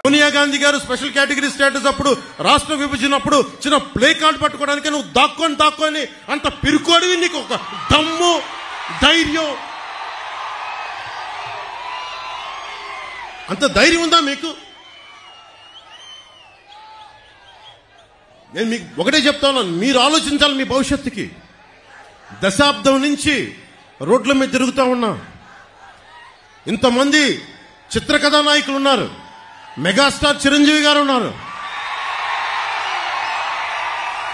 సోనియా గాంధీ గారు special category status అప్పుడు రాష్ట్ర విభజన అప్పుడు చిన్న ప్లే కార్డ్ పట్టుకోవడానికి నువ్వు దాక్కొని అంత పిరుకోడివి, నీకు ఒక దమ్ము ధైర్యం, అంత ధైర్యం ఉందా మీకు? నేను మీకు ఒకటే చెప్తా ఉన్నాను, మీరు ఆలోచించాలి మీ భవిష్యత్తుకి. దశాబ్దం నుంచి రోడ్ల మీద తిరుగుతూ ఉన్నా, ఇంతమంది చిత్రకథా నాయకులు ఉన్నారు, మెగాస్టార్ చిరంజీవి గారు ఉన్నారు,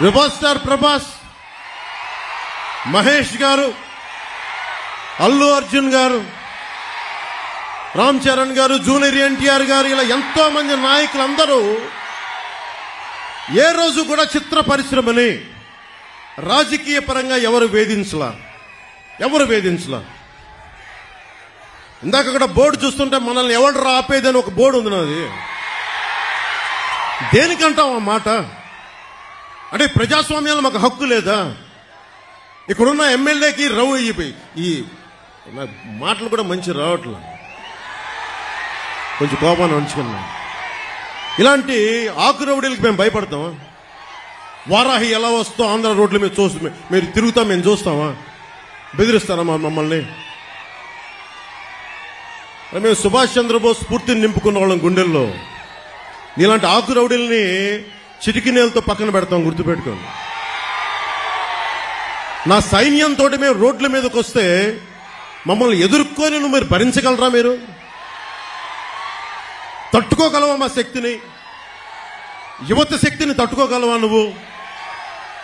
రెబల్ స్టార్ ప్రభాస్, మహేష్ గారు, అల్లు అర్జున్ గారు, రామ్ చరణ్ గారు, జూనియర్ ఎన్టీఆర్ గారు, ఇలా ఎంతో మంది నాయకులందరూ ఏ రోజు కూడా చిత్ర పరిశ్రమని రాజకీయ పరంగా ఎవరు వేధించలా. ఇందాక అక్కడ బోర్డు చూస్తుంటే మనల్ని ఎవరు ఆపేదని ఒక బోర్డు ఉంది నాది. దేనికంటాం ఆ మాట? అంటే ప్రజాస్వామ్యంలో మాకు హక్కు లేదా? ఇక్కడున్న ఎమ్మెల్యేకి ఈ మాటలు కూడా మంచి రావట్లా, కొంచెం కోపాన్ని ఉంచుకున్నాం. ఇలాంటి ఆకురౌడీలకి మేము భయపడతామా? వారాహి ఎలా వస్తో ఆంధ్ర రోడ్ల మీద చూస్తూ మీరు తిరుగుతాం, మేము చూస్తామా? బెదిరిస్తారా మమ్మల్ని? మేము సుభాష్ చంద్రబోస్ స్ఫూర్తిని నింపుకున్న వాళ్ళం గుండెల్లో. ఇలాంటి ఆకురౌడీల్ని చిటికినేలతో పక్కన పెడతాం, గుర్తుపెట్టుకోండి. నా సైన్యంతో మేము రోడ్ల మీదకి వస్తే మమ్మల్ని ఎదుర్కొని నువ్వు మీరు భరించగలరా? మీరు తట్టుకోగలవా? మా శక్తిని, యువత శక్తిని తట్టుకోగలవా నువ్వు?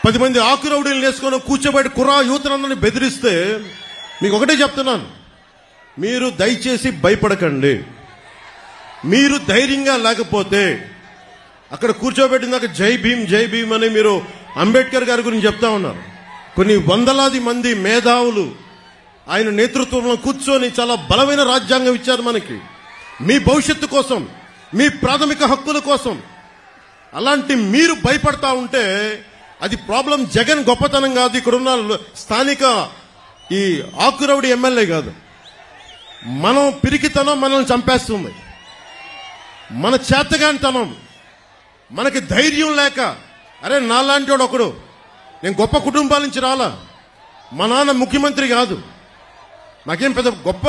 10 మంది ఆకురౌడీలు వేసుకొని కూర్చోబెట్టి యువతనందరినీ బెదిరిస్తే మీకు ఒకటే చెప్తున్నాను, మీరు దయచేసి భయపడకండి. మీరు ధైర్యంగా లేకపోతే అక్కడ కూర్చోబెట్టిందాక జై భీమ్ అని మీరు అంబేద్కర్ గారి గురించి చెప్తా ఉన్నారు. కొన్ని వందలాది మంది మేధావులు ఆయన నేతృత్వంలో కూర్చొని చాలా బలమైన రాజ్యాంగం ఇచ్చారు మనకి, మీ భవిష్యత్తు కోసం, మీ ప్రాథమిక హక్కుల కోసం. అలాంటి మీరు భయపడతా ఉంటే అది ప్రాబ్లం జగన్ గొప్పతనం కాదు, ఇక్కడున్న స్థానిక ఈ ఆకురౌడి ఎమ్మెల్యే కాదు. మనం పిరికితనం మనల్ని చంపేస్తుంది, మన చేతగానితనం, మనకి ధైర్యం లేక. అరే నాలాంటి వాడు ఒకడు, నేను గొప్ప కుటుంబాల నుంచి రాలా, మా నాన్న ముఖ్యమంత్రి కాదు, నాకేం పెద్ద గొప్ప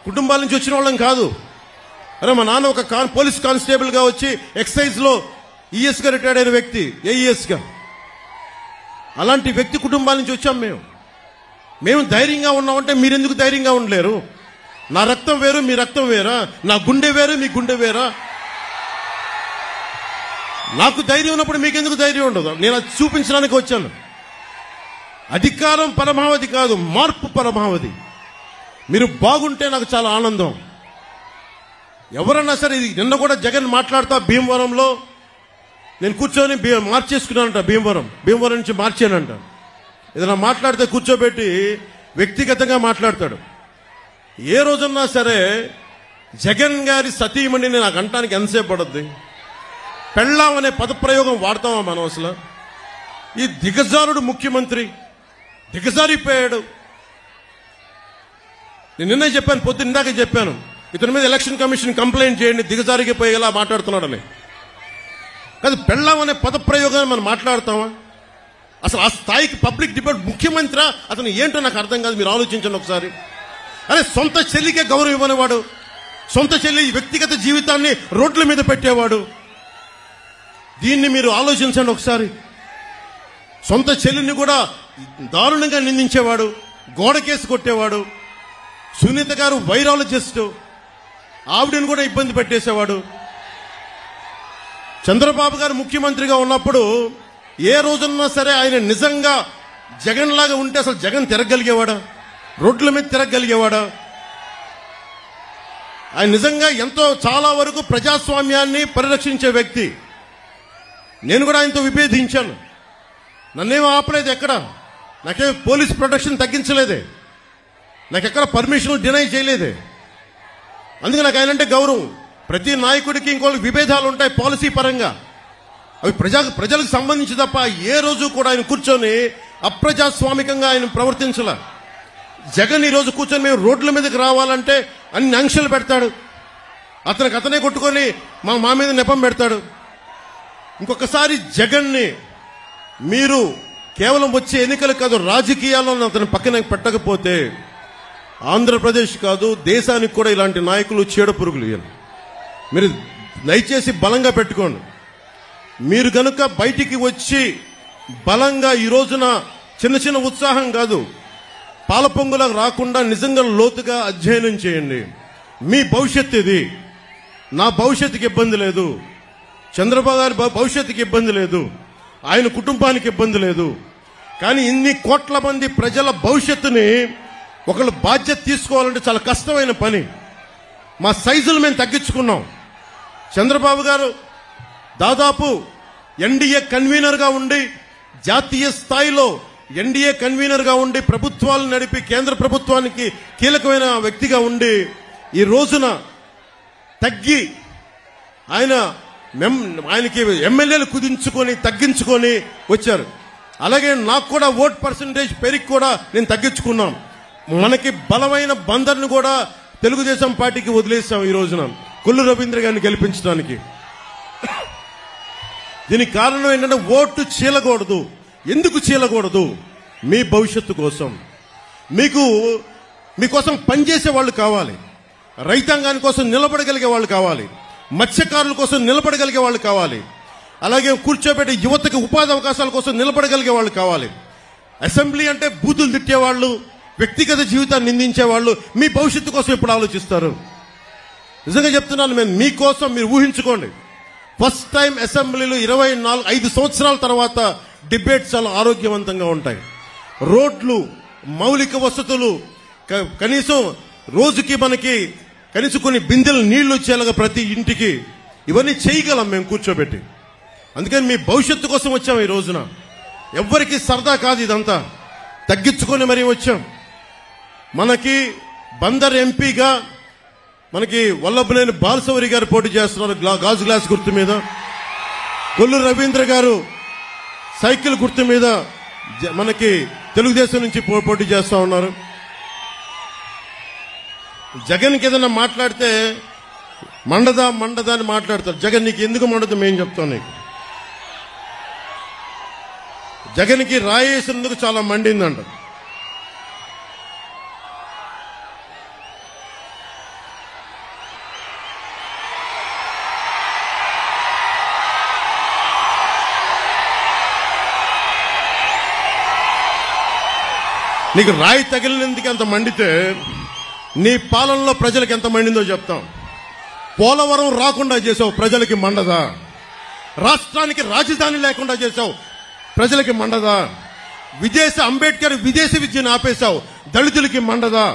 కుటుంబాల నుంచి వచ్చిన వాళ్ళం కాదు. అరే మా నాన్న ఒక పోలీస్ కానిస్టేబుల్ గా వచ్చి ఎక్సైజ్ లో ఈఎస్ గా రిటైర్డ్ అయిన వ్యక్తి, ఏఈఎస్ గా. అలాంటి వ్యక్తి కుటుంబాల నుంచి వచ్చాం మేము ధైర్యంగా ఉన్నామంటే మీరెందుకు ధైర్యంగా ఉండలేరు? నా రక్తం వేరు, మీ రక్తం వేరా? నా గుండె వేరు, మీ గుండె వేరా? నాకు ధైర్యం ఉన్నప్పుడు మీకెందుకు ధైర్యం ఉండదు? నేను అది చూపించడానికి వచ్చాను. అధికారం పరమావధి కాదు, మార్పు పరమావధి. మీరు బాగుంటే నాకు చాలా ఆనందం. ఎవరన్నా సరే, ఇది నిన్న కూడా జగన్ మాట్లాడుతా భీమవరంలో నేను కూర్చొని మార్చేసుకున్నానంట, భీమవరం నుంచి మార్చానంట. ఏదైనా మాట్లాడితే కూర్చోబెట్టి వ్యక్తిగతంగా మాట్లాడతాడు. ఏ రోజున్నా సరే జగన్ గారి సతీమణిని నాకు అంటానికి ఎంతసేపు పడుద్ది? పెళ్ళాం అనే పదప్రయోగం వాడతామా మనం అసలు? ఈ దిగజారుడు ముఖ్యమంత్రి దిగజారిపోయాడు. నేను నిన్నే చెప్పాను, పొద్దున్న ఇందాక చెప్పాను, ఇతని మీద ఎలక్షన్ కమిషన్ కంప్లైంట్ చేయండి, దిగజారిపోయేలా మాట్లాడుతున్నాడని. కాదు, పెళ్ళాం అనే పదప్రయోగాన్ని మనం మాట్లాడతామా? అసలు ఆ స్థాయికి పబ్లిక్ డిబేట్ ముఖ్యమంత్రి అతను ఏంటో నాకు అర్థం కాదు. మీరు ఆలోచించండి ఒకసారి. అరే సొంత చెల్లికే గౌరవం ఇవ్వనివాడు, సొంత చెల్లి వ్యక్తిగత జీవితాన్ని రోడ్ల మీద పెట్టేవాడు. దీన్ని మీరు ఆలోచించండి ఒకసారి. సొంత చెల్లిని కూడా దారుణంగా నిందించేవాడు, గోడకేసి కొట్టేవాడు. సునీత గారు వైరాలజిస్ట్, ఆవిడని కూడా ఇబ్బంది పెట్టేసేవాడు. చంద్రబాబు గారు ముఖ్యమంత్రిగా ఉన్నప్పుడు ఏ రోజున్నా సరే ఆయన నిజంగా జగన్ లాగా ఉంటే అసలు జగన్ తిరగలిగేవాడా? రోడ్ల మీద తిరగలిగేవాడా? ఆయన నిజంగా ఎంతో చాలా వరకు ప్రజాస్వామ్యాన్ని పరిరక్షించే వ్యక్తి. నేను కూడా ఆయనతో విభేదించాను, నన్నేమో ఆపలేదు ఎక్కడ, నాకే పోలీస్ ప్రొటెక్షన్ తగ్గించలేదే, నాకెక్కడ పర్మిషన్ డినై చేయలేదే. అందుకే నాకు ఆయనంటే గౌరవం. ప్రతి నాయకుడికి ఇంకోళ్ళకి విభేదాలు ఉంటాయి పాలసీ పరంగా, అవి ప్రజలకు సంబంధించి తప్ప ఏ రోజు కూడా ఆయన కూర్చొని అప్రజాస్వామికంగా ఆయన ప్రవర్తించాల. జగన్ ఈ రోజు కూర్చొని మేము రోడ్ల మీదకి రావాలంటే అన్ని ఆంక్షలు పెడతాడు. అతనే కొట్టుకొని మా మీద నెపం పెడతాడు. ఇంకొకసారి జగన్ని మీరు కేవలం వచ్చే ఎన్నికలు కాదు, రాజకీయాలను అతను పక్కన పెట్టకపోతే ఆంధ్రప్రదేశ్ కాదు దేశానికి కూడా ఇలాంటి నాయకులు చీడ పురుగులు. మీరు దయచేసి బలంగా పెట్టుకోండి. మీరు గనుక బయటికి వచ్చి బలంగా ఈ రోజున చిన్న ఉత్సాహం కాదు, పాలపొంగులకు రాకుండా నిజంగా లోతుగా అధ్యయనం చేయండి. మీ భవిష్యత్తు ఇది. నా భవిష్యత్తుకి ఇబ్బంది లేదు, చంద్రబాబు గారి భవిష్యత్తుకి ఇబ్బంది లేదు, ఆయన కుటుంబానికి ఇబ్బంది లేదు. కానీ ఇన్ని కోట్ల మంది ప్రజల భవిష్యత్తుని ఒకళ్ళు బాధ్యత తీసుకోవాలంటే చాలా కష్టమైన పని. మా సైజులు మేము తగ్గించుకున్నాం. చంద్రబాబు గారు దాదాపు ఎన్డీఏ కన్వీనర్గా ఉండి, జాతీయ స్థాయిలో ఎన్డీఏ కన్వీనర్గా ఉండి ప్రభుత్వాలు నడిపి కేంద్ర ప్రభుత్వానికి కీలకమైన వ్యక్తిగా ఉండి ఈ రోజున తగ్గి ఆయనకి ఎమ్మెల్యేలు కుదించుకొని తగ్గించుకొని వచ్చారు. అలాగే నాకు కూడా ఓట్ పర్సంటేజ్ పెరిగి కూడా నేను తగ్గించుకున్నాం. మనకి బలమైన బందర్ను కూడా తెలుగుదేశం పార్టీకి వదిలేసాం ఈ రోజున కొల్లు రవీంద్ర గారిని గెలిపించడానికి. దీనికి కారణం ఏంటంటే ఓటు చీలకూడదు. ఎందుకు చీలకూడదు? మీ భవిష్యత్తు కోసం, మీకోసం పనిచేసే వాళ్ళు కావాలి, రైతాంగాని కోసం నిలబడగలిగే వాళ్ళు కావాలి, మత్స్యకారుల కోసం నిలబడగలిగే వాళ్ళు కావాలి, అలాగే కూర్చోబెట్టి యువతకు ఉపాధి అవకాశాల కోసం నిలబడగలిగే వాళ్ళు కావాలి. అసెంబ్లీ అంటే బూతులు తిట్టేవాళ్ళు, వ్యక్తిగత జీవితాన్ని నిందించేవాళ్ళు మీ భవిష్యత్తు కోసం ఎప్పుడు ఆలోచిస్తారు? నిజంగా చెప్తున్నాను, మేము మీకోసం మీరు ఊహించుకోండి. ఫస్ట్ టైం అసెంబ్లీలో 5 సంవత్సరాల తర్వాత డిబేట్స్ చాలా ఆరోగ్యవంతంగా ఉంటాయి. రోడ్లు, మౌలిక వసతులు, కనీసం రోజుకి మనకి కనీసం కొన్ని బిందెలు నీళ్లు వచ్చేలాగా ప్రతి ఇంటికి ఇవన్నీ చేయగలం మేము కూర్చోబెట్టి. అందుకని మీ భవిష్యత్తు కోసం వచ్చాం ఈ రోజున. ఎవ్వరికి సరదా కాదు, ఇదంతా తగ్గించుకొని మరీ వచ్చాం. మనకి బందర్ ఎంపీగా మనకి వల్లభనేని బాలశౌరి గారు పోటీ చేస్తున్నారు గాజు గ్లాస్ గుర్తు మీద. కొల్లు రవీంద్ర గారు సైకిల్ గుర్తు మీద మనకి తెలుగుదేశం నుంచి పోటీ చేస్తా ఉన్నారు. జగన్కి ఏదైనా మాట్లాడితే మండదా అని మాట్లాడతారు. జగన్ నీకు ఎందుకు మండదు మేము చెప్తాం. నీకు జగన్కి రాయేసినందుకు చాలా మండిందంట. నీకు రాయి తగిలినందుకు ఎంత మండితే నీ పాలనలో ప్రజలకు ఎంత మండిందో చెప్తాం. పోలవరం రాకుండా చేసావు, ప్రజలకి మండదా? రాష్ట్రానికి రాజధాని లేకుండా చేసావు, ప్రజలకి మండదా? అంబేద్కర్ విదేశీ విద్యను ఆపేశావు, దళితులకి మండదా?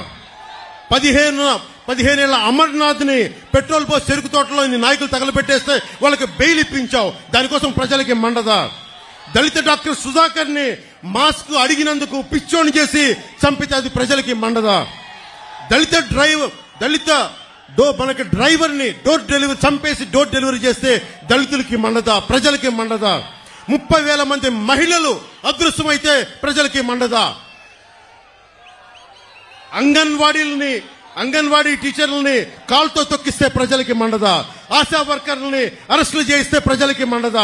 15 ఏళ్ల అమర్నాథ్ ని పెట్రోల్ పోసి చెరుకు తోటలో నాయకులు తగలబెట్టేస్తే వాళ్ళకి బెయిల్ ఇప్పించావు, దానికోసం ప్రజలకి మండదా? దళిత డాక్టర్ సుధాకర్ ని మాస్క్ అడిగినందుకు పిచ్చోని చేసి చంపితే అది ప్రజలకి మండదా? మనకి డ్రైవర్ ని చంపేసి డోర్ డెలివరీ చేస్తే దళితులకి మండదా? ప్రజలకి మండదా? 30,000 మంది మహిళలు అదృశ్యమైతే ప్రజలకి మండదా? అంగన్వాడీ టీచర్లని కాల్తో తొక్కిస్తే ప్రజలకి మండదా? ఆశా వర్కర్లని అరెస్టులు చేయిస్తే ప్రజలకి మండదా?